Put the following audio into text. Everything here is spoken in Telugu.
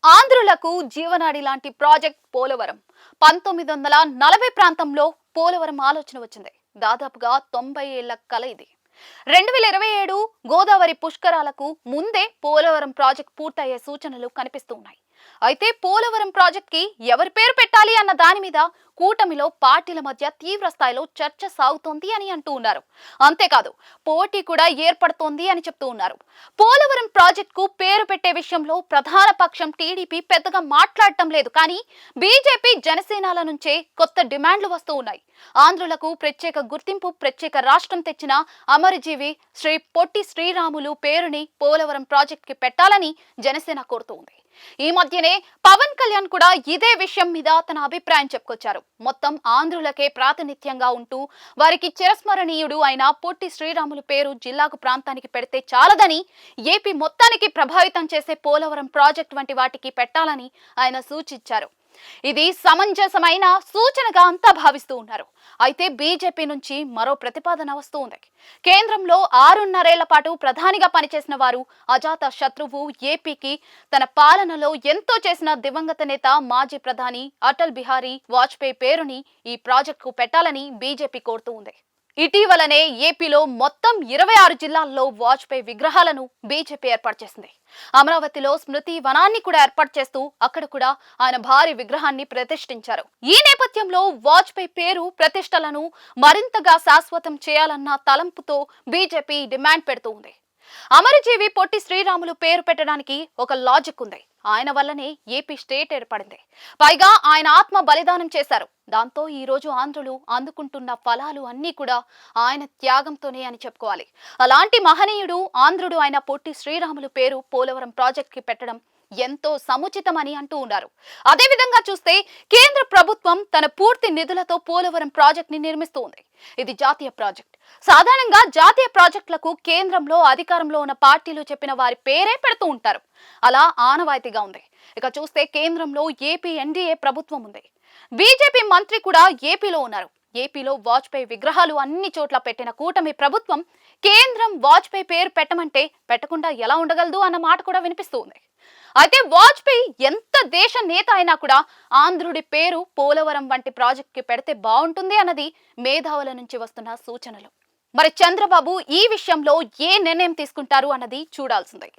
ఆంధ్రులకు జీవనాడి లాంటి ప్రాజెక్ట్ పోలవరం 1940 ప్రాంతంలో పోలవరం ఆలోచన వచ్చింది. దాదాపుగా 90 ఏళ్ల కల ఇది. 2027 గోదావరి పుష్కరాలకు ముందే పోలవరం ప్రాజెక్ట్ పూర్తయ్యే సూచనలు కనిపిస్తూ ఉన్నాయి. అయితే పోలవరం ప్రాజెక్ట్ కి ఎవరి పేరు పెట్టాలి అన్న దాని మీద కూటమిలో పార్టీల మధ్య తీవ్ర స్థాయిలో చర్చ సాగుతోంది అని అంటూ ఉన్నారు. అంతేకాదు పోటీ కూడా ఏర్పడుతోంది అని చెప్తూ ఉన్నారు. పోలవరం ప్రాజెక్ట్ కు పేరు పెట్టే విషయంలో ప్రధాన పక్షం టీడీపీ పెద్దగా మాట్లాడటం లేదు. కానీ బీజేపీ జనసేనల నుంచే కొత్త డిమాండ్లు వస్తూ ఉన్నాయి. ఆంధ్రులకు ప్రత్యేక గుర్తింపు, ప్రత్యేక రాష్ట్రం తెచ్చిన అమరజీవి శ్రీ పొట్టి శ్రీరాములు పేరుని పోలవరం ప్రాజెక్ట్ కి పెట్టాలని జనసేన కోరుతూ ఉంది. ఈ మధ్యనే పవన్ కళ్యాణ్ కూడా ఇదే విషయం మీద తన అభిప్రాయం చెప్పుకొచ్చారు. మొత్తం ఆంధ్రులకే ప్రాతినిధ్యంగా ఉంటూ వారికి చిరస్మరణీయుడు అయిన పొట్టి శ్రీరాములు పేరు జిల్లాకు ప్రాంతానికి పెడితే చాలదని, ఏపీ మొత్తానికి ప్రభావితం చేసే పోలవరం ప్రాజెక్ట్ వంటి వాటికి పెట్టాలని ఆయన సూచించారు. ఇది సమంజసమైన సూచనగా అంతా భావిస్తూ ఉన్నారు. అయితే బీజేపీ నుంచి మరో ప్రతిపాదన వస్తూ ఉంది. కేంద్రంలో 6.5 ఏళ్ల పాటు ప్రధానిగా పనిచేసిన వారు, అజాత శత్రువు, ఏపీకి తన పాలనలో ఎంతో చేసిన దివంగత నేత మాజీ ప్రధాని అటల్ బిహారీ వాజ్పేయి పేరుని ఈ ప్రాజెక్టుకు పెట్టాలని బీజేపీ కోరుతూ ఉంది. ఇటీవలనే ఏపీలో మొత్తం 26 జిల్లాల్లో వాజ్పేయి విగ్రహాలను బీజేపీ ఏర్పాటు చేసింది. అమరావతిలో స్మృతి వనాన్ని కూడా ఏర్పాటు చేస్తూ అక్కడ కూడా ఆయన భారీ విగ్రహాన్ని ప్రతిష్ఠించారు. ఈ నేపథ్యంలో వాజ్పేయి పేరు ప్రతిష్టలను మరింతగా శాశ్వతం చేయాలన్న తలంపుతో బీజేపీ డిమాండ్ పెడుతూ ఉంది. అమరజీవి పొట్టి శ్రీరాములు పేరు పెట్టడానికి ఒక లాజిక్ ఉంది. ఆయన వల్లనే ఏపీ స్టేట్ ఏర్పడింది. పైగా ఆయన ఆత్మ బలిదానం చేశారు. దాంతో ఈ రోజు ఆంధ్రులు అందుకుంటున్న ఫలాలు అన్నీ కూడా ఆయన త్యాగంతోనే అని చెప్పుకోవాలి. అలాంటి మహనీయుడు ఆంధ్రుడు ఆయన పొట్టి శ్రీరాములు పేరు పోలవరం ప్రాజెక్ట్ కి పెట్టడం ఎంతో సముచితమని అంటూ ఉన్నారు. అదే విధంగా చూస్తే కేంద్ర ప్రభుత్వం తన పూర్తి నిధులతో పోలవరం ప్రాజెక్ట్ ని నిర్మిస్తూ ఉంది. ఇది జాతీయ ప్రాజెక్ట్. సాధారణంగా జాతీయ ప్రాజెక్టులకు కేంద్రంలో అధికారంలో ఉన్న పార్టీలు చెప్పిన వారి పేరే పెడుతూ ఉంటారు. అలా ఆనవాయితీగా ఉంది. ఇక చూస్తే కేంద్రంలో ఏపీ ఎన్డీఏ ప్రభుత్వం ఉంది. బీజేపీ మంత్రి కూడా ఏపీలో ఉన్నారు. ఏపీలో వాజ్పేయి విగ్రహాలు అన్ని చోట్ల పెట్టిన కూటమి ప్రభుత్వం కేంద్రం వాజ్పేయి పేరు పెట్టమంటే పెట్టకుండా ఎలా ఉండగలదు అన్న మాట కూడా వినిపిస్తూ ఉంది. అయితే వాజ్పేయి ఎంత దేశ నేత అయినా కూడా ఆంధ్రుడి పేరు పోలవరం వంటి ప్రాజెక్ట్ కి పెడితే బాగుంటుంది అన్నది మేధావుల నుంచి వస్తున్న సూచనలు. మరి చంద్రబాబు ఈ విషయంలో ఏ నిర్ణయం తీసుకుంటారు అన్నది చూడాల్సిందే.